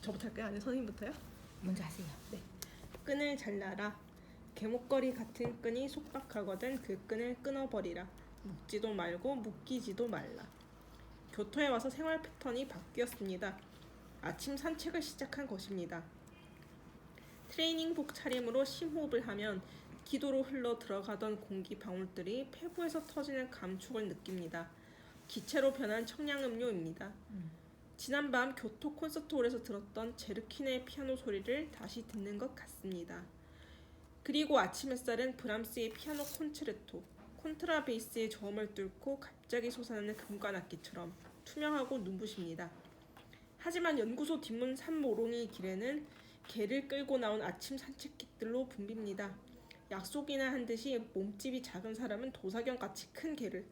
저부터 할까요? 아니면 선생님부터요? 먼저 하세요. 네. 끈을 잘라라. 개목걸이 같은 끈이 속박하거든 그 끈을 끊어버리라. 묶지도 말고 묶이지도 말라. 교토에 와서 생활 패턴이 바뀌었습니다. 아침 산책을 시작한 것입니다. 트레이닝복 차림으로 심호흡을 하면 기도로 흘러 들어가던 공기 방울들이 폐부에서 터지는 감촉을 느낍니다. 기체로 변한 청량음료입니다. 지난밤 교토 콘서트홀에서 들었던 제르키네의 피아노 소리를 다시 듣는 것 같습니다. 그리고 아침 햇살은 브람스의 피아노 콘체르토, 콘트라베이스의 저음을 뚫고 갑자기 솟아나는 금관악기처럼 투명하고 눈부십니다. 하지만 연구소 뒷문 산모롱이 길에는 개를 끌고 나온 아침 산책객들로 붐빕니다. 약속이나 한 듯이 몸집이 작은 사람은 도사견같이 큰 개를,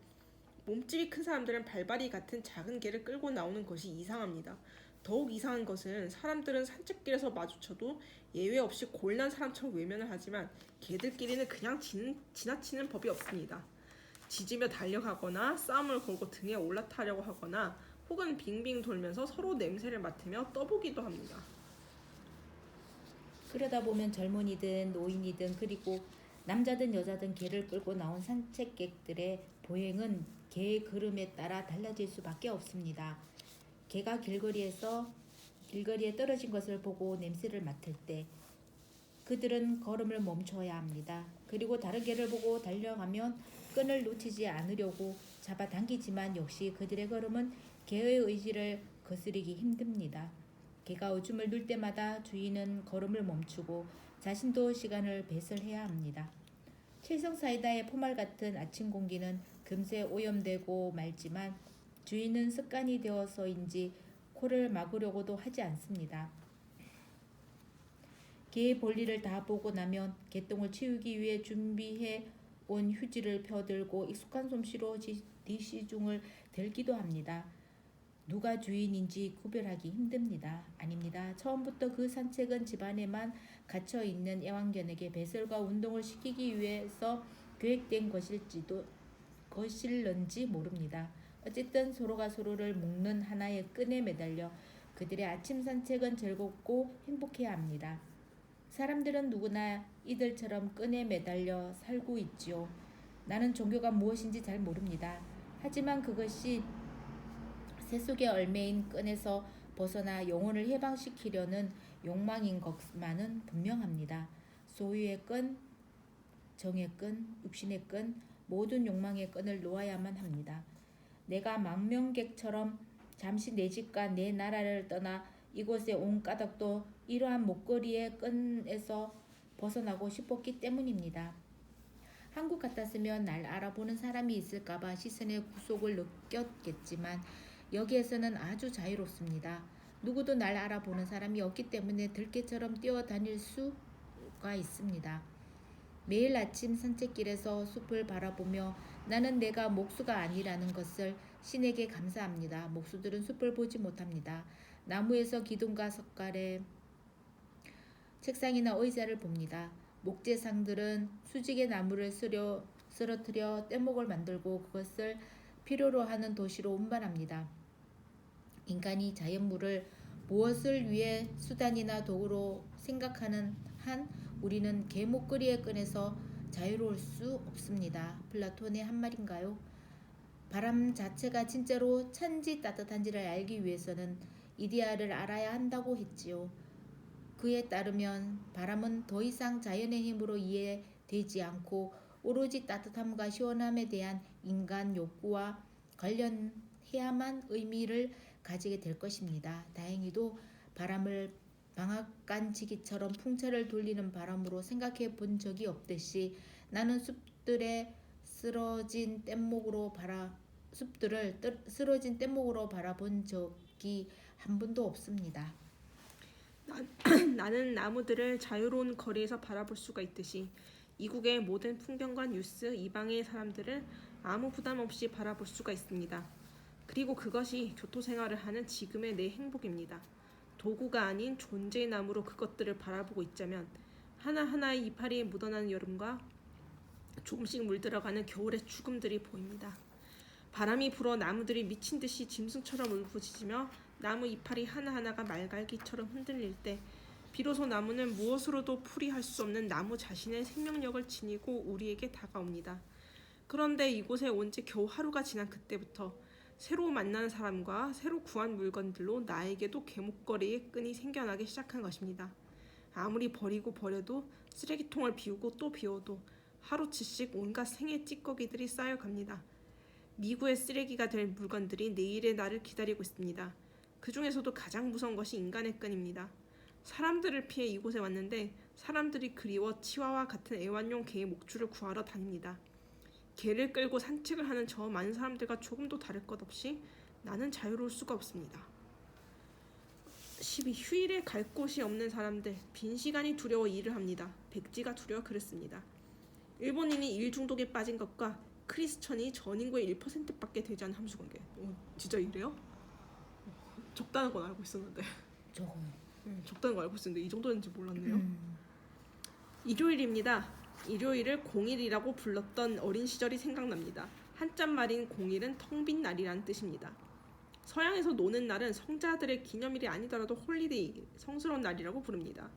몸집이 큰 사람들은 발발이 같은 작은 개를 끌고 나오는 것이 이상합니다. 더욱 이상한 것은 사람들은 산책길에서 마주쳐도 예외 없이 골난 사람처럼 외면을 하지만 개들끼리는 그냥 지나치는 법이 없습니다. 짖으며 달려가거나 싸움을 걸고 등에 올라타려고 하거나 혹은 빙빙 돌면서 서로 냄새를 맡으며 떠보기도 합니다. 그러다 보면 젊은이든 노인이든 그리고 남자든 여자든 개를 끌고 나온 산책객들의 보행은 개의 걸음에 따라 달라질 수밖에 없습니다. 개가 길거리에 떨어진 것을 보고 냄새를 맡을 때 그들은 걸음을 멈춰야 합니다. 그리고 다른 개를 보고 달려가면 끈을 놓치지 않으려고 잡아당기지만 역시 그들의 걸음은 개의 의지를 거스르기 힘듭니다. 개가 오줌을 눌 때마다 주인은 걸음을 멈추고 자신도 시간을 배설해야 합니다. 칠성사이다의 포말 같은 아침 공기는 금세 오염되고 말지만 주인은 습관이 되어서인지 코를 막으려고도 하지 않습니다. 개의 볼일을 다 보고 나면 개똥을 치우기 위해 준비해 온 휴지를 펴들고 익숙한 솜씨로 뒷시중을 들기도 합니다. 누가 주인인지 구별하기 힘듭니다. 아닙니다. 처음부터 그 산책은 집안에만 갇혀있는 애완견에게 배설과 운동을 시키기 위해서 계획된 것일런지 모릅니다. 어쨌든 서로가 서로를 묶는 하나의 끈에 매달려 그들의 아침 산책은 즐겁고 행복해야 합니다. 사람들은 누구나 이들처럼 끈에 매달려 살고 있지요. 나는 종교가 무엇인지 잘 모릅니다. 하지만 그것이 새 속에 얽매인 끈에서 벗어나 영혼을 해방시키려는 욕망인 것만은 분명합니다. 소유의 끈, 정의 끈, 육신의 끈, 모든 욕망의 끈을 놓아야만 합니다. 내가 망명객처럼 잠시 내 집과 내 나라를 떠나 이곳에 온 까닭도 이러한 목걸이의 끈에서 벗어나고 싶었기 때문입니다. 한국 같았으면 날 알아보는 사람이 있을까봐 시선의 구속을 느꼈겠지만 여기에서는 아주 자유롭습니다. 누구도 날 알아보는 사람이 없기 때문에 들개처럼 뛰어다닐 수가 있습니다. 매일 아침 산책길에서 숲을 바라보며 나는 내가 목수가 아니라는 것을 신에게 감사합니다. 목수들은 숲을 보지 못합니다. 나무에서 기둥과 석가래, 책상이나 의자를 봅니다. 목재상들은 수직의 나무를 쓰러뜨려 뗏목을 만들고 그것을 필요로 하는 도시로 운반합니다. 인간이 자연물을 무엇을 위해 수단이나 도구로 생각하는 한 우리는 개 목걸이의 끈에서 자유로울 수 없습니다. 플라톤의 한 말인가요? 바람 자체가 진짜로 찬지 따뜻한지를 알기 위해서는 이데아를 알아야 한다고 했지요. 그에 따르면 바람은 더 이상 자연의 힘으로 이해되지 않고 오로지 따뜻함과 시원함에 대한 인간 욕구와 관련해야만 의미를 가지게 될 것입니다. 다행히도 바람을 방앗간지기처럼 풍차를 돌리는 바람으로 생각해 본 적이 없듯이 나는 숲들을 쓰러진 뗏목으로 바라본 적이 한 번도 없습니다. 나는 나무들을 자유로운 거리에서 바라볼 수가 있듯이 이국의 모든 풍경과 뉴스, 이방의 사람들을 아무 부담 없이 바라볼 수가 있습니다. 그리고 그것이 교토 생활을 하는 지금의 내 행복입니다. 도구가 아닌 존재의 나무로 그것들을 바라보고 있자면 하나하나의 이파리에 묻어나는 여름과 조금씩 물들어가는 겨울의 죽음들이 보입니다. 바람이 불어 나무들이 미친 듯이 짐승처럼 울부짖으며 나무 이파리 하나하나가 말갈기처럼 흔들릴 때 비로소 나무는 무엇으로도 풀이할 수 없는 나무 자신의 생명력을 지니고 우리에게 다가옵니다. 그런데 이곳에 온 지 겨우 하루가 지난 그때부터 새로 만난 사람과 새로 구한 물건들로 나에게도 개목걸이의 끈이 생겨나기 시작한 것입니다. 아무리 버리고 버려도 쓰레기통을 비우고 또 비워도 하루치씩 온갖 생애 찌꺼기들이 쌓여갑니다. 미구의 쓰레기가 될 물건들이 내일의 나를 기다리고 있습니다. 그 중에서도 가장 무서운 것이 인간의 끈입니다. 사람들을 피해 이곳에 왔는데 사람들이 그리워 치와와 같은 애완용 개의 목줄을 구하러 다닙니다. 개를 끌고 산책을 하는 저 많은 사람들과 조금도 다를 것 없이 나는 자유로울 수가 없습니다. 12. 휴일에 갈 곳이 없는 사람들, 빈 시간이 두려워 일을 합니다. 백지가 두려워 글을 씁니다. 일본인이 일 중독에 빠진 것과 크리스천이 전 인구의 1%밖에 되지 않은 함수 관계. 진짜 이래요? 적다는 건 알고 있었는데. 적어요. 적다는 거 알고 있었는데 이 정도인지 몰랐네요. 일요일입니다. 일요일을 공일이라고 불렀던 어린 시절이 생각납니다. 한자말인 공일은 텅 빈 날이라는 뜻입니다. 서양에서 노는 날은 성자들의 기념일이 아니더라도 홀리데이, 성스러운 날이라고 부릅니다.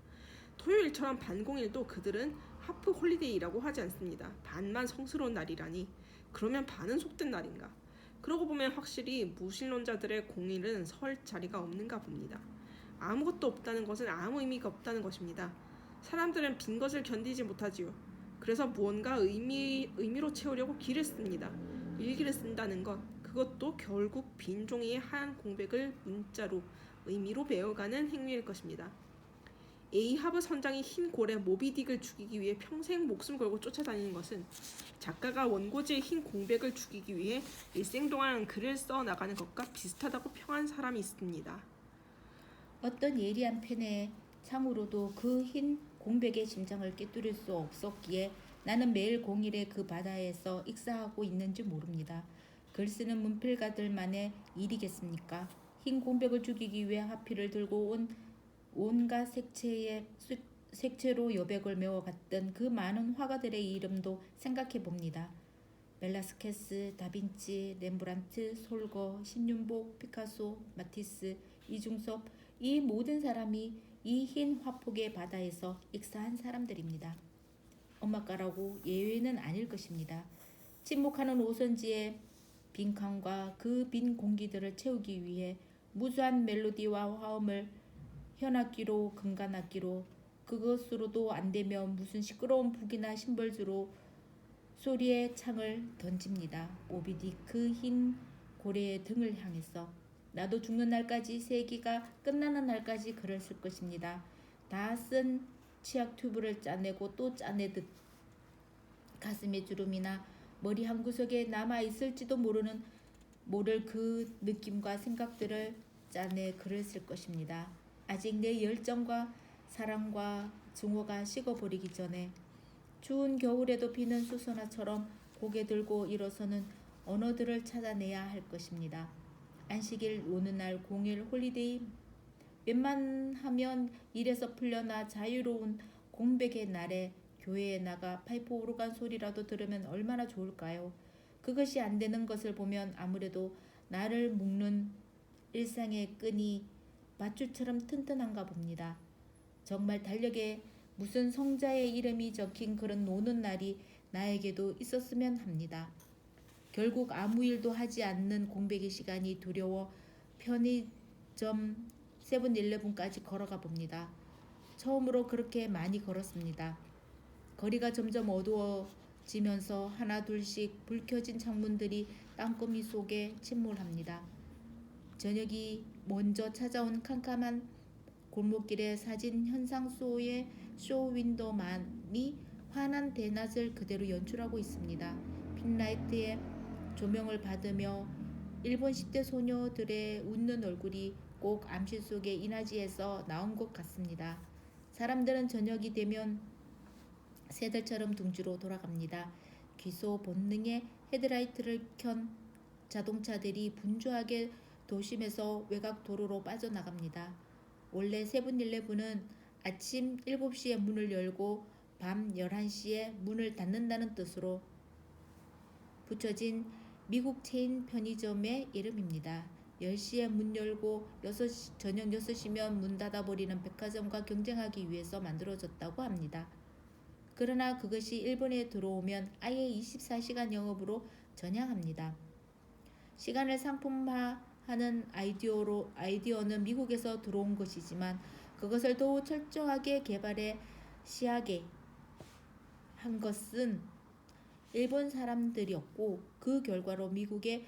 토요일처럼 반공일도 그들은 하프 홀리데이라고 하지 않습니다. 반만 성스러운 날이라니 그러면 반은 속된 날인가? 그러고 보면 확실히 무신론자들의 공일은 설 자리가 없는가 봅니다. 아무것도 없다는 것은 아무 의미가 없다는 것입니다. 사람들은 빈 것을 견디지 못하지요. 그래서 무언가 의미로 채우려고 길을 씁니다. 일기를 쓴다는 것, 그것도 결국 빈 종이의 하얀 공백을 문자로, 의미로 메워가는 행위일 것입니다. 에이하브 선장이 흰 고래 모비딕을 죽이기 위해 평생 목숨 걸고 쫓아다니는 것은 작가가 원고지의 흰 공백을 죽이기 위해 일생 동안 글을 써나가는 것과 비슷하다고 평한 사람이 있습니다. 어떤 예리한 펜의 창으로도 그 흰 공백의 심장을 꿰뚫을 수 없었기에 나는 매일 공일에 그 바다에서 익사하고 있는지 모릅니다. 글 쓰는 문필가들만의 일이겠습니까? 흰 공백을 죽이기 위해 하필을 들고 온 온갖 색채로 여백을 메워갔던 그 많은 화가들의 이름도 생각해 봅니다. 벨라스케스, 다빈치, 렘브란트, 솔거, 신윤복, 피카소, 마티스, 이중섭, 이 모든 사람이 이 흰 화폭의 바다에서 익사한 사람들입니다. 엄마가라고 예외는 아닐 것입니다. 침묵하는 오선지의 빈칸과 그 빈 공기들을 채우기 위해 무수한 멜로디와 화음을 현악기로 금관악기로 그것으로도 안되면 무슨 시끄러운 북이나 심벌주로 소리의 창을 던집니다. 모비딕 그 흰 고래의 등을 향해서 나도 죽는 날까지 세기가 끝나는 날까지 글을 쓸 것입니다. 다 쓴 치약 튜브를 짜내고 또 짜내듯 가슴의 주름이나 머리 한 구석에 남아있을지도 모를 그 느낌과 생각들을 짜내 글을 쓸 것입니다. 아직 내 열정과 사랑과 증오가 식어버리기 전에 추운 겨울에도 비는 수선화처럼 고개 들고 일어서는 언어들을 찾아내야 할 것입니다. 안식일, 오는 날, 공일, 홀리데이, 웬만하면 일에서 풀려나 자유로운 공백의 날에 교회에 나가 파이프 오르간 소리라도 들으면 얼마나 좋을까요? 그것이 안 되는 것을 보면 아무래도 나를 묶는 일상의 끈이 밧줄처럼 튼튼한가 봅니다. 정말 달력에 무슨 성자의 이름이 적힌 그런 노는 날이 나에게도 있었으면 합니다. 결국 아무 일도 하지 않는 공백의 시간이 두려워 편의점 세븐일레븐까지 걸어가 봅니다. 처음으로 그렇게 많이 걸었습니다. 거리가 점점 어두워지면서 하나 둘씩 불 켜진 창문들이 땅거미 속에 침몰합니다. 저녁이 먼저 찾아온 캄캄한 골목길의 사진 현상소의 쇼윈도만이 환한 대낮을 그대로 연출하고 있습니다. 핀라이트의 조명을 받으며 일본 10대 소녀들의 웃는 얼굴이 꼭 암실 속의 이나지에서 나온 것 같습니다. 사람들은 저녁이 되면 새들처럼 둥지로 돌아갑니다. 귀소 본능의 헤드라이트를 켠 자동차들이 분주하게 도심에서 외곽 도로로 빠져나갑니다. 원래 세븐일레븐은 아침 7시에 문을 열고 밤 11시에 문을 닫는다는 뜻으로 붙여진 미국 체인 편의점의 이름입니다. 10시에 문 열고 저녁 6시면 문 닫아버리는 백화점과 경쟁하기 위해서 만들어졌다고 합니다. 그러나 그것이 일본에 들어오면 아예 24시간 영업으로 전향합니다. 시간을 상품화하는 아이디어는 미국에서 들어온 것이지만 그것을 더욱 철저하게 개발해 시하게 한 것은 일본 사람들이었고 그 결과로 미국의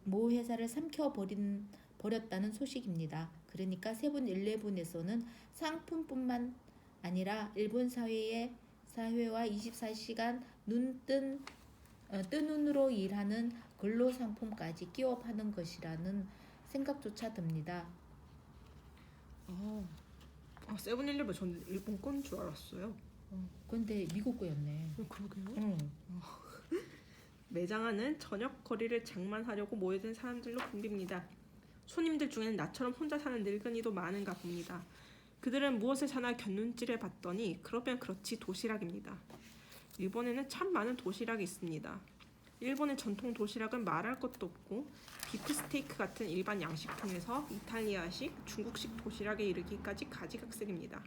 모 회사를 삼켜버렸다는 소식입니다. 그러니까 세븐일레븐에서는 상품뿐만 아니라 일본 사회와 24시간 뜬 눈으로 일하는 근로 상품까지 끼워 파는 것이라는 생각조차 듭니다. 세븐일레븐 전 일본 건 줄 알았어요. 근데 미국 거였네. 그러게요. 매장 안은 저녁 거리를 장만하려고 모여든 사람들로 붐빕니다. 손님들 중에는 나처럼 혼자 사는 늙은이도 많은가 봅니다. 그들은 무엇을 사나 곁눈질해 봤더니 그러면 그렇지 도시락입니다. 일본에는 참 많은 도시락이 있습니다. 일본의 전통 도시락은 말할 것도 없고 비프 스테이크 같은 일반 양식통에서 이탈리아식, 중국식 도시락에 이르기까지 가지각색입니다.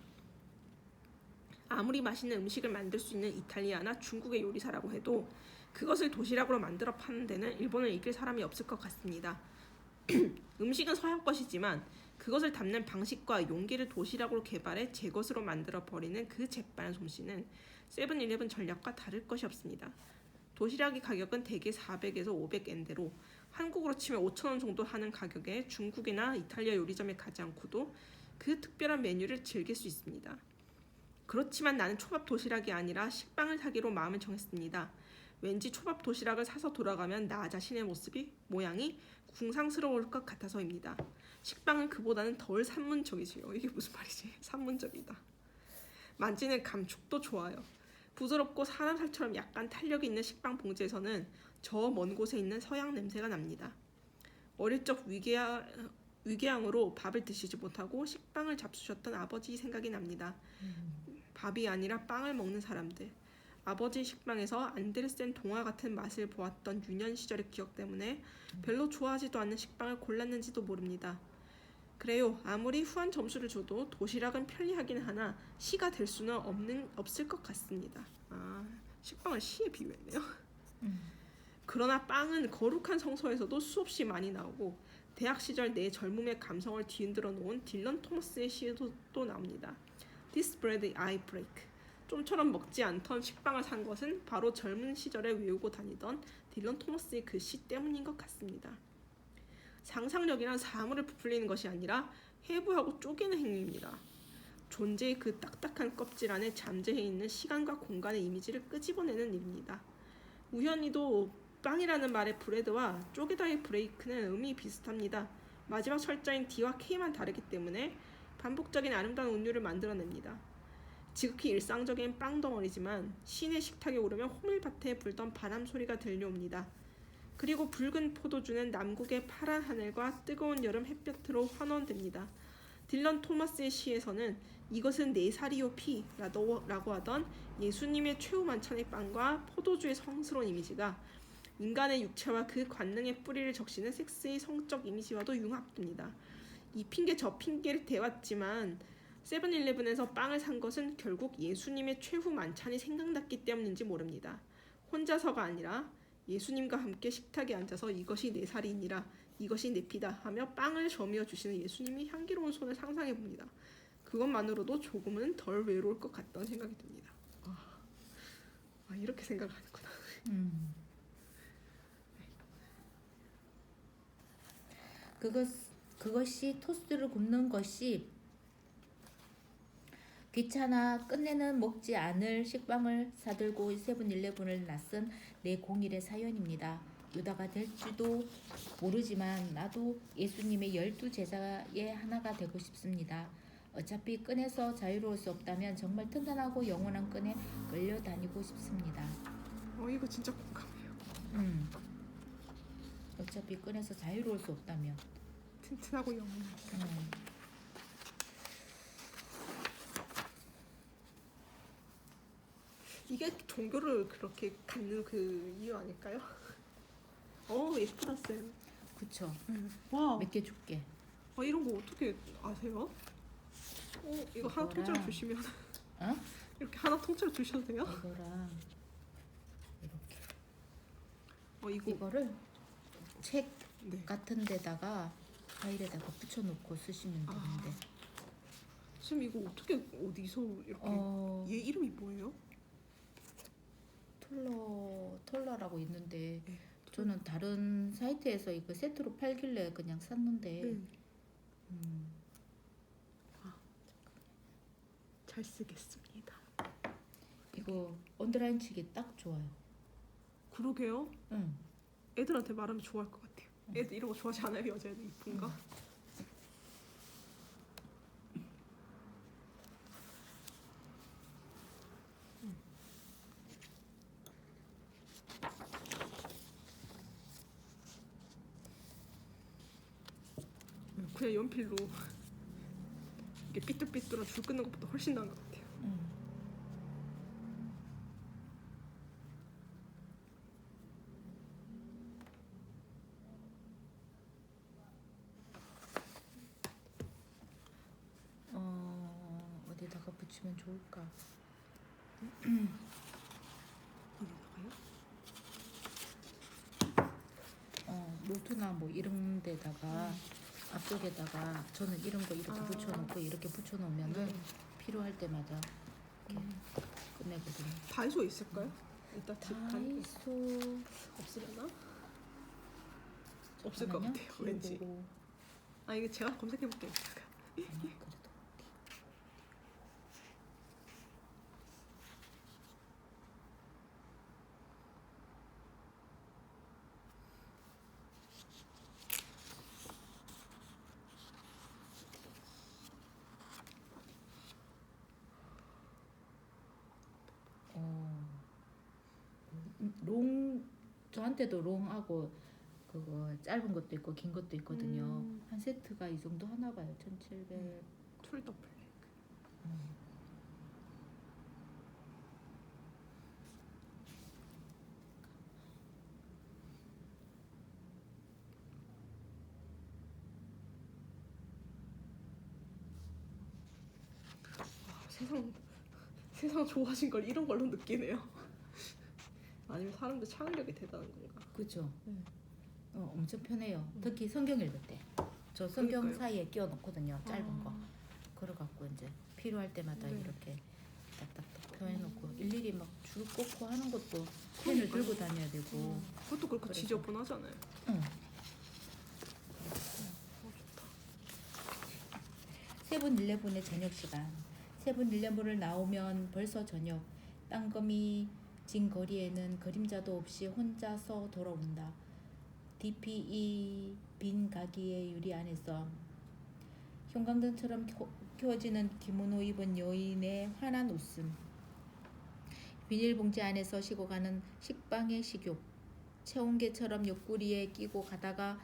아무리 맛있는 음식을 만들 수 있는 이탈리아나 중국의 요리사라고 해도 그것을 도시락으로 만들어 파는 데는 일본을 이길 사람이 없을 것 같습니다. 음식은 서양 것이지만 그것을 담는 방식과 용기를 도시락으로 개발해 제 것으로 만들어 버리는 그 재빠른 솜씨는 세븐일레븐 전략과 다를 것이 없습니다. 도시락의 가격은 대개 400에서 500엔대로 한국으로 치면 5,000원 정도 하는 가격에 중국이나 이탈리아 요리점에 가지 않고도 그 특별한 메뉴를 즐길 수 있습니다. 그렇지만 나는 초밥 도시락이 아니라 식빵을 사기로 마음을 정했습니다. 왠지 초밥 도시락을 사서 돌아가면 나 자신의 모양이 궁상스러울 것 같아서입니다. 식빵은 그보다는 덜 산문적이지요. 이게 무슨 말이지? 산문적이다. 만지는 감촉도 좋아요. 부드럽고 사람 살처럼 약간 탄력이 있는 식빵 봉지에서는 저 먼 곳에 있는 서양 냄새가 납니다. 어릴 적 위궤양으로 밥을 드시지 못하고 식빵을 잡수셨던 아버지 생각이 납니다. 밥이 아니라 빵을 먹는 사람들. 아버지 식빵에서 안데르센 동화 같은 맛을 보았던 유년 시절의 기억 때문에 별로 좋아하지도 않는 식빵을 골랐는지도 모릅니다. 그래요. 아무리 후한 점수를 줘도 도시락은 편리하긴 하나 시가 될 수는 없을 것 같습니다. 식빵을 시에 비유했네요. 그러나 빵은 거룩한 성서에서도 수없이 많이 나오고 대학 시절 내 젊음의 감성을 뒤흔들어 놓은 딜런 토머스의 시에도 또 나옵니다. This bread I break. 좀처럼 먹지 않던 식빵을 산 것은 바로 젊은 시절에 외우고 다니던 딜런 토머스의 그 시 때문인 것 같습니다. 상상력이란 사물을 부풀리는 것이 아니라 해부하고 쪼개는 행위입니다. 존재의 그 딱딱한 껍질 안에 잠재해 있는 시간과 공간의 이미지를 끄집어내는 일입니다. 우연히도 빵이라는 말의 브레드와 쪼개다의 브레이크는 의미 비슷합니다. 마지막 철자인 D와 K만 다르기 때문에 반복적인 아름다운 운율을 만들어냅니다. 지극히 일상적인 빵덩어리지만 시내 식탁에 오르면 호밀밭에 불던 바람 소리가 들려옵니다. 그리고 붉은 포도주는 남국의 파란 하늘과 뜨거운 여름 햇볕으로 환원됩니다. 딜런 토마스의 시에서는 이것은 내 살이요 피라고 하던 예수님의 최후 만찬의 빵과 포도주의 성스러운 이미지가 인간의 육체와 그 관능의 뿌리를 적시는 섹스의 성적 이미지와도 융합됩니다. 이 핑계 저 핑계를 대왔지만 세븐일레븐에서 빵을 산 것은 결국 예수님의 최후 만찬이 생각났기 때문인지 모릅니다. 혼자서가 아니라 예수님과 함께 식탁에 앉아서 이것이 내 살이니라 이것이 내 피다 하며 빵을 저미어 주시는 예수님의 향기로운 손을 상상해 봅니다. 그것만으로도 조금은 덜 외로울 것 같다는 생각이 듭니다. 이렇게 생각하는구나. 그것이 토스트를 굽는 것이 귀찮아 끝내는 먹지 않을 식빵을 사들고 세븐일레븐을 나선 내 공일의 사연입니다. 유다가 될지도 모르지만 나도 예수님의 12제자의 하나가 되고 싶습니다. 어차피 끈에서 자유로울 수 없다면 정말 튼튼하고 영원한 끈에 끌려다니고 싶습니다. 이거 진짜 공감해요. 어차피 끈에서 자유로울 수 없다면 튼튼하고 영원한 이게 종교를 그렇게 갖는 그 이유 아닐까요? 예쁘다 쌤. 그쵸. 와, 몇 개 줄게. 이런 거 어떻게 아세요? 이거 하나 이거랑- 통째로 주시면 어? 이렇게 하나 통째로 주셔도 돼요? 이거랑 이렇게. 이거 이거를 책 네. 같은 데다가 파일에다가 붙여놓고 쓰시면 되는데. 지금 이거 어떻게 어디서 이렇게 얘 이름이 뭐예요? 톨러라고 있는데 네. 저는 다른 사이트에서 이거 세트로 팔길래 그냥 샀는데 네. 음, 잘 쓰겠습니다. 이거 언더라인 치기 딱 좋아요. 그러게요. 응. 애들한테 말하면 좋아할 것 같아요. 애들 이런 거 좋아하지 않아요? 여자애들 이쁜가? 그냥 연필로 이게 삐뚤삐뚤한 줄 끊는 것보다 훨씬 나은 것 같아요. 어디다가 붙이면 좋을까? 어디다가요? 노트나 뭐 이런 데다가 앞쪽에다가 저는 이런 거 이렇게 붙여놓고 이렇게 붙여놓으면은 네. 필요할 때마다 이렇게 끝내거든요. 다이소에 있을까요? 일단 집 가는 게 다이소 없으려나? 없을 것 잠깐만요. 같아요. 왠지. 키워보고. 이게 제가 검색해볼게요. 그래도 저한테도 롱하고 그거 짧은 것도 있고 긴 것도 있거든요. 한 세트가 이 정도 하나 봐요. 1,700. 툴더 블랙. 세상 좋아진 걸 이런 걸로 느끼네요. 아니면 사람들 창의력이 대단한 건가? 그죠? 엄청 편해요. 특히 성경 읽을 때. 저 성경 그러니까요. 사이에 끼워 놓거든요. 짧은 거. 그래갖고 이제 필요할 때마다 네. 이렇게 딱딱딱 펴해놓고 일일이 막 줄 꽂고 하는 것도 펜을 들고 다녀야 되고. 그것도 그렇고 그래서. 지저분하잖아요. 응. 좋다. 세븐일레븐의 저녁 시간. 세븐일레븐을 나오면 벌써 저녁. 땅거미 진 거리에는 그림자도 없이 혼자서 돌아온다. DPE 빈 가게의 유리 안에서 형광등처럼 켜지는 기모노 입은 여인의 환한 웃음. 비닐봉지 안에서 식어가는 식빵의 식욕. 체온계처럼 옆구리에 끼고 가다가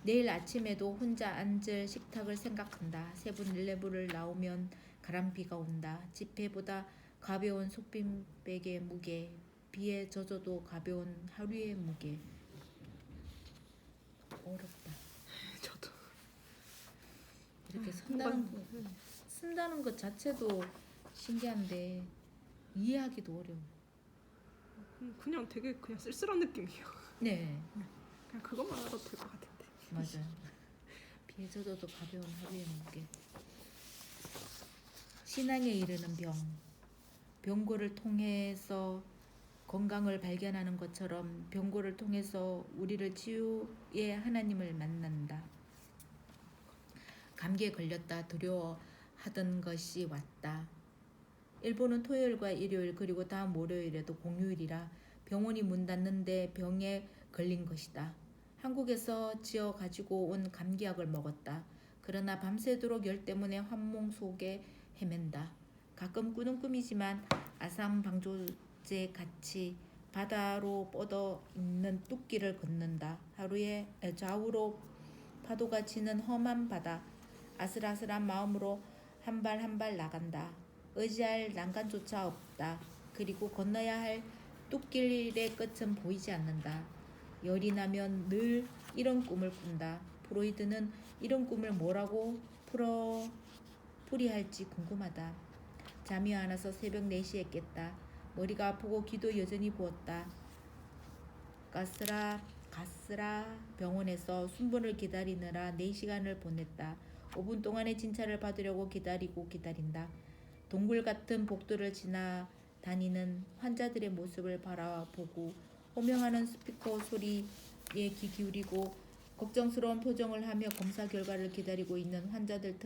내일 아침에도 혼자 앉을 식탁을 생각한다. 세븐일레븐을 나오면 가람비가 온다. 지폐보다 가벼운 속빈백의 무게. 비에 젖어도 가벼운 하루의 무게. 어렵다. 저도. 이렇게 쓴다는 것 자체도 신기한데 이해하기도 어려워. 그냥 되게 그냥 쓸쓸한 느낌이에요. 네, 그냥 그것만 알아도 될 것 같은데. 맞아요. 비에 젖어도 가벼운 하루의 무게. 신앙에 이르는 병. 병고를 통해서 건강을 발견하는 것처럼 병고를 통해서 우리를 치유의 하나님을 만난다. 감기에 걸렸다 두려워하던 것이 왔다. 일본은 토요일과 일요일 그리고 다음 월요일에도 공휴일이라 병원이 문 닫는데 병에 걸린 것이다. 한국에서 지어 가지고 온 감기약을 먹었다. 그러나 밤새도록 열 때문에 환몽 속에 헤맨다. 가끔 꾸는 꿈이지만 아산 방조제 같이 바다로 뻗어 있는 뚝길을 걷는다. 하루에 좌우로 파도가 치는 험한 바다. 아슬아슬한 마음으로 한 발 한 발 나간다. 의지할 난간조차 없다. 그리고 건너야 할 뚝길의 끝은 보이지 않는다. 열이 나면 늘 이런 꿈을 꾼다. 프로이드는 이런 꿈을 뭐라고 풀이할지 궁금하다. 잠이 안 와서 새벽 4시에 깼다. 머리가 아프고 귀도 여전히 부었다. 가스라 병원에서 순번을 기다리느라 4시간을 보냈다. 5분 동안의 진찰을 받으려고 기다린다. 동굴 같은 복도를 지나다니는 환자들의 모습을 바라보고 호명하는 스피커 소리에 귀 기울이고 걱정스러운 표정을 하며 검사 결과를 기다리고 있는 환자들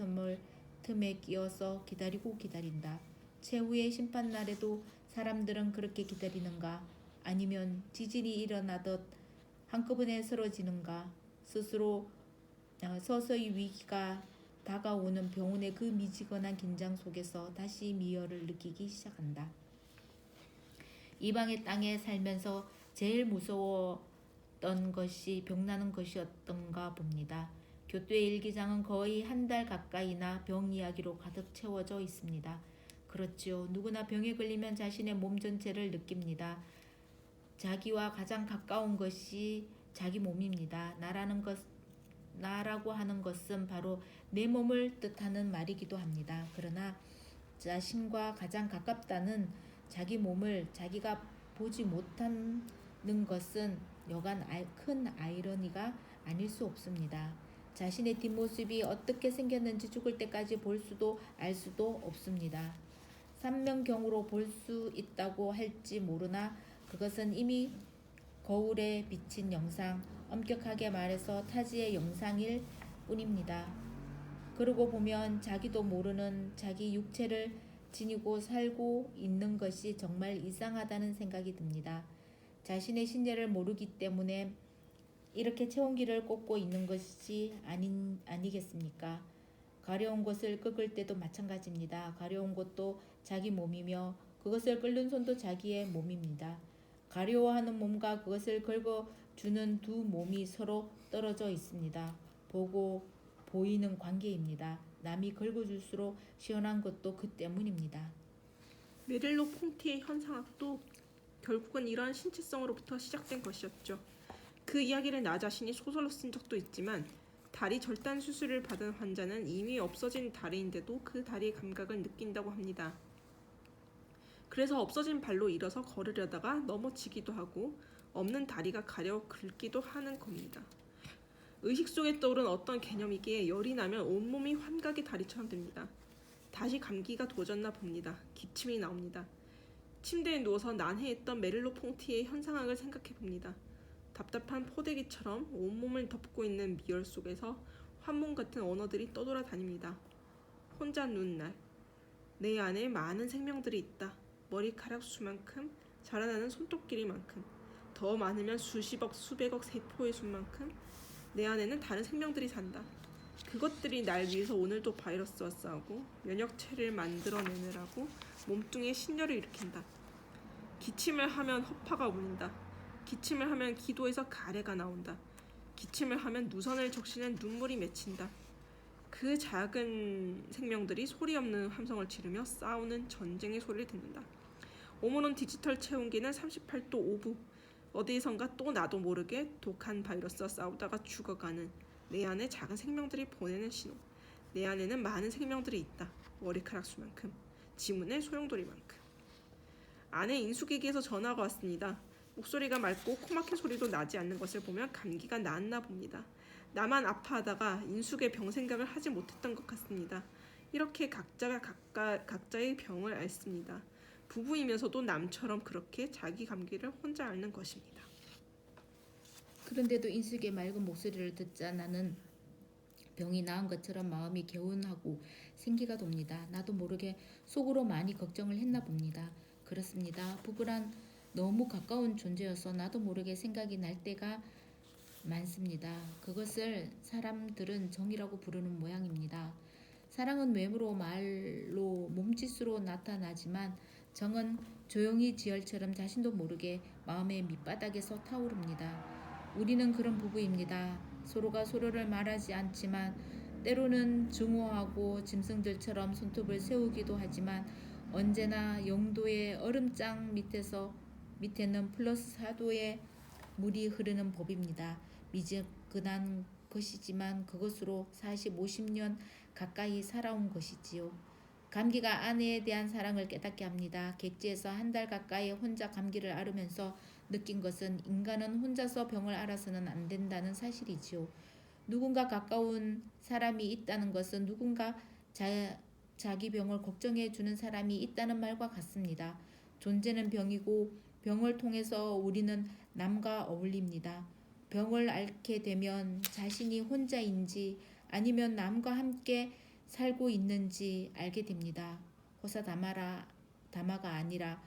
틈에 끼어서 기다린다. 최후의 심판날에도 사람들은 그렇게 기다리는가? 아니면 지진이 일어나듯 한꺼번에 쓰러지는가? 서서히 위기가 다가오는 병원의 그 미지근한 긴장 속에서 다시 미열을 느끼기 시작한다. 이방의 땅에 살면서 제일 무서웠던 것이 병나는 것이었던가 봅니다. 교토의 일기장은 거의 한 달 가까이나 병 이야기로 가득 채워져 있습니다. 그렇지요. 누구나 병에 걸리면 자신의 몸 전체를 느낍니다. 자기와 가장 가까운 것이 자기 몸입니다. 나라고 하는 것은 바로 내 몸을 뜻하는 말이기도 합니다. 그러나 자신과 가장 가깝다는 자기 몸을 자기가 보지 못하는 것은 여간 큰 아이러니가 아닐 수 없습니다. 자신의 뒷모습이 어떻게 생겼는지 죽을 때까지 볼 수도 알 수도 없습니다. 삼명경으로 볼 수 있다고 할지 모르나 그것은 이미 거울에 비친 영상, 엄격하게 말해서 타지의 영상일 뿐입니다. 그러고 보면 자기도 모르는 자기 육체를 지니고 살고 있는 것이 정말 이상하다는 생각이 듭니다. 자신의 신체를 모르기 때문에 이렇게 체온기를 꽂고 있는 것이 아니겠습니까? 가려운 것을 꺾을 때도 마찬가지입니다. 가려운 것도 자기 몸이며 그것을 끓는 손도 자기의 몸입니다. 가려워하는 몸과 그것을 긁어주는 두 몸이 서로 떨어져 있습니다. 보이는 관계입니다. 남이 긁어줄수록 시원한 것도 그 때문입니다. 메릴로 퐁티의 현상학도 결국은 이러한 신체성으로부터 시작된 것이었죠. 그 이야기를 나 자신이 소설로 쓴 적도 있지만 다리 절단 수술을 받은 환자는 이미 없어진 다리인데도 그 다리의 감각을 느낀다고 합니다. 그래서 없어진 발로 일어서 걸으려다가 넘어지기도 하고 없는 다리가 가려 긁기도 하는 겁니다. 의식 속에 떠오른 어떤 개념이기에 열이 나면 온몸이 환각의 다리처럼 됩니다. 다시 감기가 도졌나 봅니다. 기침이 나옵니다. 침대에 누워서 난해했던 메릴로 퐁티의 현상학을 생각해 봅니다. 답답한 포대기처럼 온몸을 덮고 있는 미열 속에서 환문 같은 언어들이 떠돌아다닙니다. 혼자 누운 날, 내 안에 많은 생명들이 있다. 머리카락 수만큼, 자라나는 손톱길이만큼, 더 많으면 수십억, 수백억 세포의 수만큼 내 안에는 다른 생명들이 산다. 그것들이 날 위해서 오늘도 바이러스와 싸우고 면역체를 만들어내느라고 몸뚱이에 신혈을 일으킨다. 기침을 하면 허파가 울린다. 기침을 하면 기도에서 가래가 나온다. 기침을 하면 누선을 적시는 눈물이 맺힌다. 그 작은 생명들이 소리 없는 함성을 지르며 싸우는 전쟁의 소리를 듣는다. 오모론 디지털 체온기는 38도 5분 어디선가 또 나도 모르게 독한 바이러스와 싸우다가 죽어가는 내 안에 작은 생명들이 보내는 신호. 내 안에는 많은 생명들이 있다. 머리카락 수만큼, 지문의 소용돌이만큼. 아내 인수기기에서 전화가 왔습니다. 목소리가 맑고 코막힌 소리도 나지 않는 것을 보면 감기가 나았나 봅니다. 나만 아파하다가 인숙의 병 생각을 하지 못했던 것 같습니다. 이렇게 각자가 각자의 병을 앓습니다. 부부이면서도 남처럼 그렇게 자기 감기를 혼자 앓는 것입니다. 그런데도 인숙의 맑은 목소리를 듣자 나는 병이 나은 것처럼 마음이 개운하고 생기가 돕니다. 나도 모르게 속으로 많이 걱정을 했나 봅니다. 그렇습니다. 부부란 너무 가까운 존재여서 나도 모르게 생각이 날 때가 많습니다. 그것을 사람들은 정이라고 부르는 모양입니다. 사랑은 외모로, 말로, 몸짓으로 나타나지만 정은 조용히 지열처럼 자신도 모르게 마음의 밑바닥에서 타오릅니다. 우리는 그런 부부입니다. 서로가 서로를 말하지 않지만 때로는 증오하고 짐승들처럼 손톱을 세우기도 하지만 언제나 0도의 얼음장 밑에는 플러스 4도의 물이 흐르는 법입니다. 미지근한 것이지만 그것으로 40, 50년 가까이 살아온 것이지요. 감기가 아내에 대한 사랑을 깨닫게 합니다. 객지에서 한 달 가까이 혼자 감기를 앓으면서 느낀 것은 인간은 혼자서 병을 앓아서는 안 된다는 사실이지요. 누군가 가까운 사람이 있다는 것은 누군가 자기 병을 걱정해 주는 사람이 있다는 말과 같습니다. 존재는 병이고 병을 통해서 우리는 남과 어울립니다. 병을 앓게 되면 자신이 혼자인지 아니면 남과 함께 살고 있는지 알게 됩니다. 다마가 아니라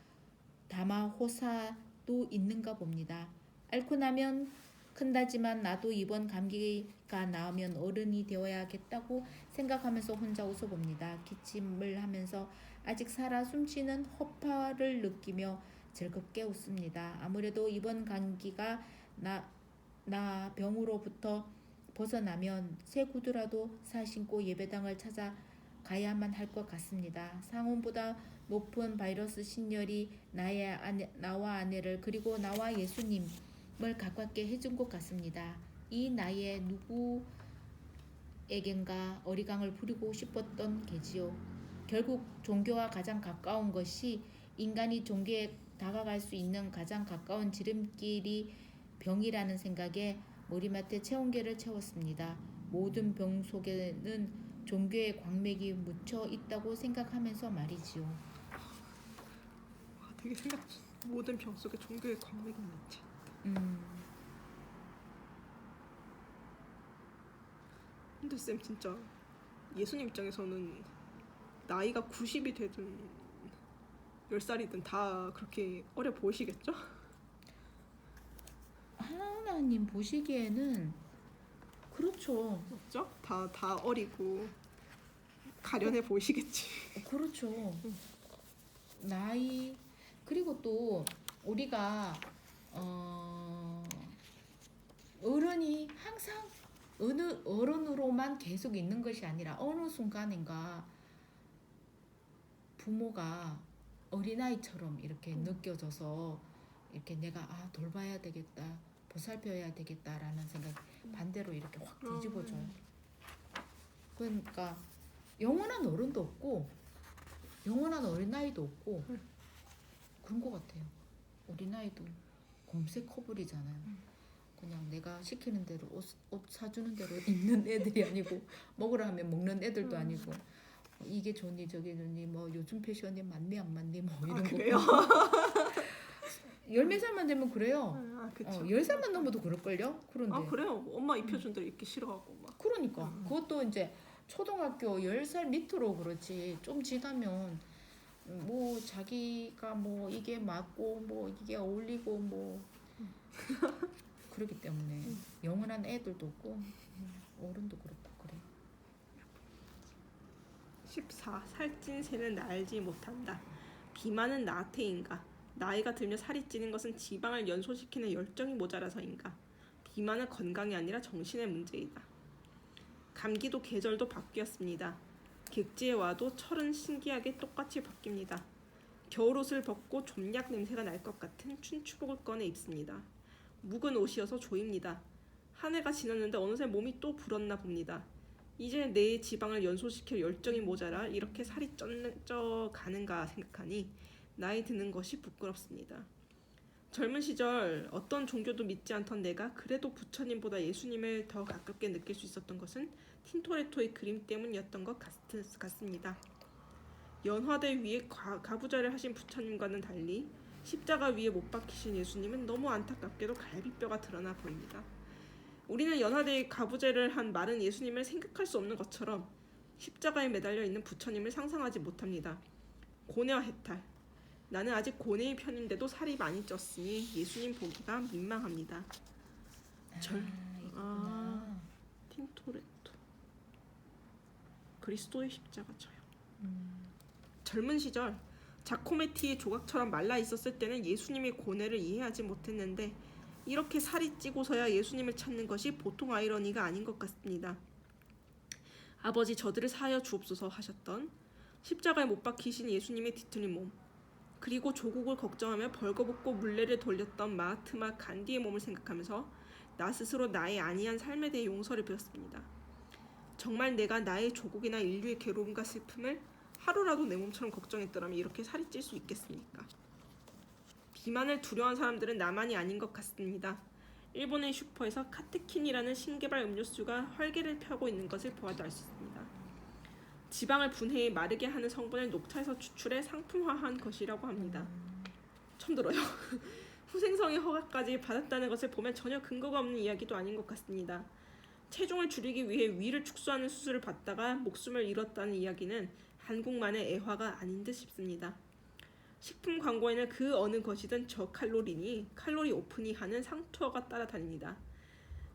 다마호사도 있는가 봅니다. 앓고 나면 큰다지만 나도 이번 감기가 나으면 어른이 되어야겠다고 생각하면서 혼자 웃어봅니다. 기침을 하면서 아직 살아 숨쉬는 허파를 느끼며 즐겁게 웃습니다. 아무래도 이번 감기가 나 병으로부터 벗어나면 새 구두라도 사 신고 예배당을 찾아 가야만 할 것 같습니다. 상온보다 높은 바이러스 신열이 나와 아내를 그리고 나와 예수님을 가깝게 해준 것 같습니다. 이 나이에 누구에겐가 어리광을 부리고 싶었던 게지요. 결국 종교와 가장 가까운 것이 인간이 종교에 다가갈 수 있는 가장 가까운 지름길이 병이라는 생각에 머리맡에 체온계를 채웠습니다. 모든 병 속에는 종교의 광맥이 묻혀 있다고 생각하면서 말이지요. 와, 되게 모든 병 속에 종교의 광맥이 있지. 근데 쌤 진짜 예수님 입장에서는 나이가 90이 되든 10살이든 다 그렇게 어려 보이시겠죠? 하나님 보시기에는 그렇죠. 맞죠? 다 어리고 가련해 보이시겠지. 그렇죠. 나이 그리고 또 우리가 어른이 항상 어느 어른으로만 계속 있는 것이 아니라 어느 순간인가 부모가 어린아이처럼 이렇게 느껴져서 이렇게 내가 돌봐야 되겠다, 보살펴야 되겠다라는 생각이 반대로 이렇게 확 뒤집어져요. 그러니까 영원한 어른도 없고 영원한 어린아이도 없고 그런 것 같아요. 어린아이도 곰새 커버리잖아요. 그냥 내가 시키는 대로 옷 사주는 대로 입는 애들이 아니고 먹으라 하면 먹는 애들도 아니고 이게 좋니 저게 좋니 뭐 요즘 패션에 맞니 안 맞니 뭐 이런 거. 그래요? 10몇 살만 되면 그래요. 그쵸. 10살만 넘어도 그럴걸요? 그런데. 그래요? 엄마 입혀준 대로 입기 싫어하고 막. 그러니까. 그것도 이제 초등학교 10살 밑으로 그렇지. 좀 지나면 뭐 자기가 뭐 이게 맞고 뭐 이게 어울리고 뭐 그렇기 때문에 영원한 애들도 없고 어른도 그렇고 그래. 14. 살찐 새는 알지 못한다. 비만은 나태인가? 나이가 들며 살이 찌는 것은 지방을 연소시키는 열정이 모자라서인가? 비만은 건강이 아니라 정신의 문제이다. 감기도 계절도 바뀌었습니다. 객지에 와도 철은 신기하게 똑같이 바뀝니다. 겨울옷을 벗고 좀약 냄새가 날 것 같은 춘추복을 꺼내 입습니다. 묵은 옷이어서 조입니다. 한 해가 지났는데 어느새 몸이 또 불었나 봅니다. 이제 내 지방을 연소시킬 열정이 모자라 이렇게 살이 쪄 가는가 생각하니 나이 드는 것이 부끄럽습니다. 젊은 시절 어떤 종교도 믿지 않던 내가 그래도 부처님보다 예수님을 더 가깝게 느낄 수 있었던 것은 틴토레토의 그림 때문이었던 것 같습니다. 연화대 위에 가부좌를 하신 부처님과는 달리 십자가 위에 못 박히신 예수님은 너무 안타깝게도 갈비뼈가 드러나 보입니다. 우리는 연화대에 가부좌를 한 마른 예수님을 생각할 수 없는 것처럼 십자가에 매달려 있는 부처님을 상상하지 못합니다. 고뇌와 해탈. 나는 아직 고뇌의 편인데도 살이 많이 쪘으니 예수님 보기가 민망합니다. 이거구나. 틴토레토. 그리스도의 십자가 저요. 젊은 시절 자코메티의 조각처럼 말라 있었을 때는 예수님의 고뇌를 이해하지 못했는데 이렇게 살이 찌고서야 예수님을 찾는 것이 보통 아이러니가 아닌 것 같습니다. 아버지 저들을 사하여 주옵소서 하셨던 십자가에 못 박히신 예수님의 뒤틀린 몸. 그리고 조국을 걱정하며 벌거벗고 물레를 돌렸던 마하트마 간디의 몸을 생각하면서 나 스스로 나의 안이한 삶에 대해 용서를 빌었습니다. 정말 내가 나의 조국이나 인류의 괴로움과 슬픔을 하루라도 내 몸처럼 걱정했더라면 이렇게 살이 찔 수 있겠습니까? 비만을 두려워한 사람들은 나만이 아닌 것 같습니다. 일본의 슈퍼에서 카테킨이라는 신개발 음료수가 활개를 펴고 있는 것을 보아도 알 수 있습니다. 지방을 분해해 마르게 하는 성분을 녹차에서 추출해 상품화한 것이라고 합니다. 처음 들어요. 후생성의 허가까지 받았다는 것을 보면 전혀 근거가 없는 이야기도 아닌 것 같습니다. 체중을 줄이기 위해 위를 축소하는 수술을 받다가 목숨을 잃었다는 이야기는 한국만의 애화가 아닌 듯 싶습니다. 식품 광고에는 그 어느 것이든 저칼로리니 칼로리 오프니 하는 상투어가 따라다닙니다.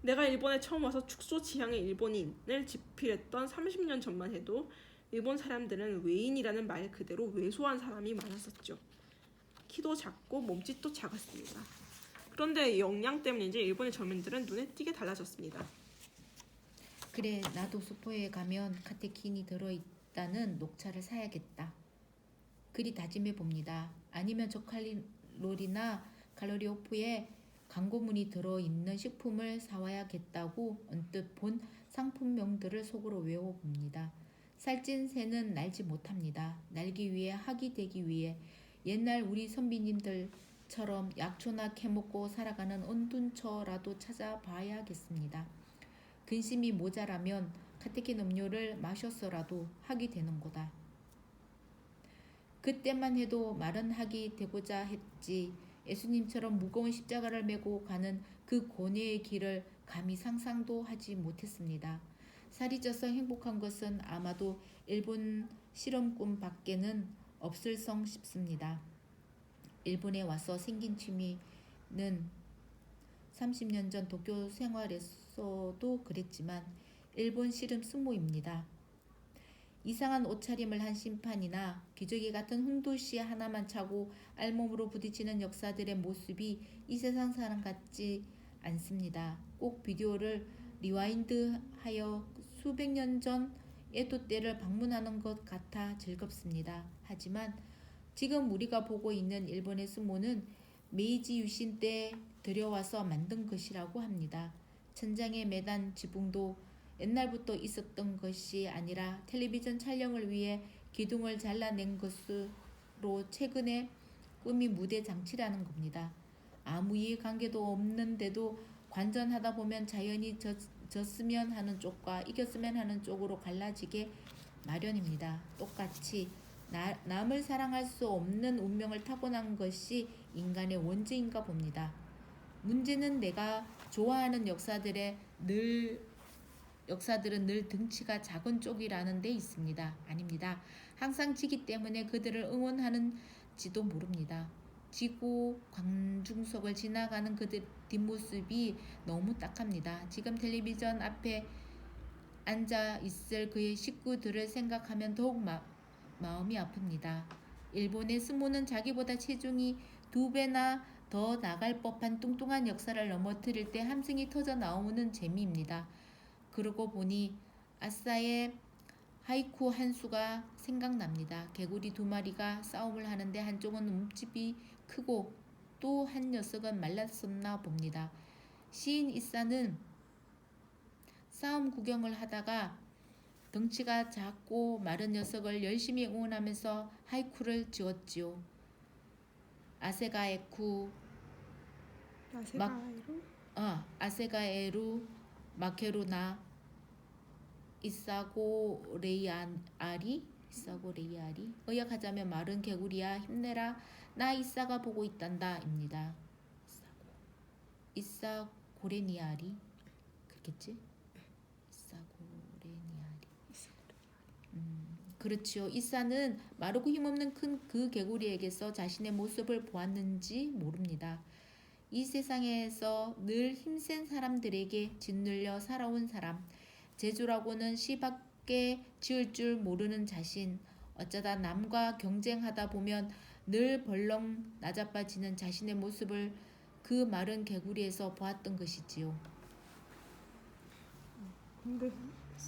내가 일본에 처음 와서 축소 지향의 일본인을 집필했던 30년 전만 해도 일본 사람들은 외인이라는 말 그대로 왜소한 사람이 많았었죠. 키도 작고 몸집도 작았습니다. 그런데 영양 때문인지 일본의 젊은이들은 눈에 띄게 달라졌습니다. 그래, 나도 슈퍼에 가면 카테킨이 들어있다는 녹차를 사야겠다. 그리 다짐해 봅니다. 아니면 저칼로리나 칼로리 오프에 광고문이 들어있는 식품을 사와야겠다고 언뜻 본 상품명들을 속으로 외워봅니다. 살찐 새는 날지 못합니다. 날기 위해 학이 되기 위해 옛날 우리 선비님들처럼 약초나 캐먹고 살아가는 언둔처라도 찾아봐야겠습니다. 근심이 모자라면 카테킨 음료를 마셨어라도 학이 되는 거다. 그때만 해도 마른 학이 되고자 했지 예수님처럼 무거운 십자가를 메고 가는 그 고뇌의 길을 감히 상상도 하지 못했습니다. 살이 쪄서 행복한 것은 아마도 일본 실험꾼 밖에는 없을성 싶습니다. 일본에 와서 생긴 취미는 30년 전 도쿄 생활에서도 그랬지만 일본 씨름 스모입니다. 이상한 옷차림을 한 심판이나 기저귀 같은 훈도씨 하나만 차고 알몸으로 부딪히는 역사들의 모습이 이 세상 사람 같지 않습니다. 꼭 비디오를 리와인드하여 수백 년 전 에도 때를 방문하는 것 같아 즐겁습니다. 하지만 지금 우리가 보고 있는 일본의 스모는 메이지 유신 때 들여와서 만든 것이라고 합니다. 천장에 매단 지붕도 옛날부터 있었던 것이 아니라 텔레비전 촬영을 위해 기둥을 잘라낸 것으로 최근에 꾸민 무대 장치라는 겁니다. 아무 이해관계도 없는데도 관전하다 보면 자연히 졌으면 하는 쪽과 이겼으면 하는 쪽으로 갈라지게 마련입니다. 똑같이 남을 사랑할 수 없는 운명을 타고난 것이 인간의 원죄인가 봅니다. 문제는 내가 좋아하는 역사들은 늘 등치가 작은 쪽이라는 데 있습니다. 아닙니다. 항상 지기 때문에 그들을 응원하는지도 모릅니다. 지고 광중석을 지나가는 그들 뒷모습이 너무 딱합니다. 지금 텔레비전 앞에 앉아 있을 그의 식구들을 생각하면 더욱 마음이 아픕니다. 일본의 스모는 자기보다 체중이 2배나 더 나갈 법한 뚱뚱한 역사를 넘어뜨릴 때 함성이 터져 나오는 재미입니다. 그러고 보니 아싸의 하이쿠 한 수가 생각납니다. 개구리 2마리가 싸움을 하는데 한쪽은 몸집이 크고 또 한 녀석은 말랐었나 봅니다. 시인 이사는 싸움 구경을 하다가 덩치가 작고 마른 녀석을 열심히 응원하면서 하이쿠를 지었지요. 아세가에루 마케루나 이사고레이아리 의역하자면 마른 개구리야 힘내라 나 이사가 보고 있단다 입니다. 이사고레니아리 그렇겠지? 이사고레니아리 그렇지요. 이사는 마르고 힘없는 큰 그 개구리에게서 자신의 모습을 보았는지 모릅니다. 이 세상에서 늘 힘센 사람들에게 짓눌려 살아온 사람, 재주라고는 시밖에 지을 줄 모르는 자신, 어쩌다 남과 경쟁하다 보면 늘 벌렁 나자빠지는 자신의 모습을 그 마른 개구리에서 보았던 것이지요. 근데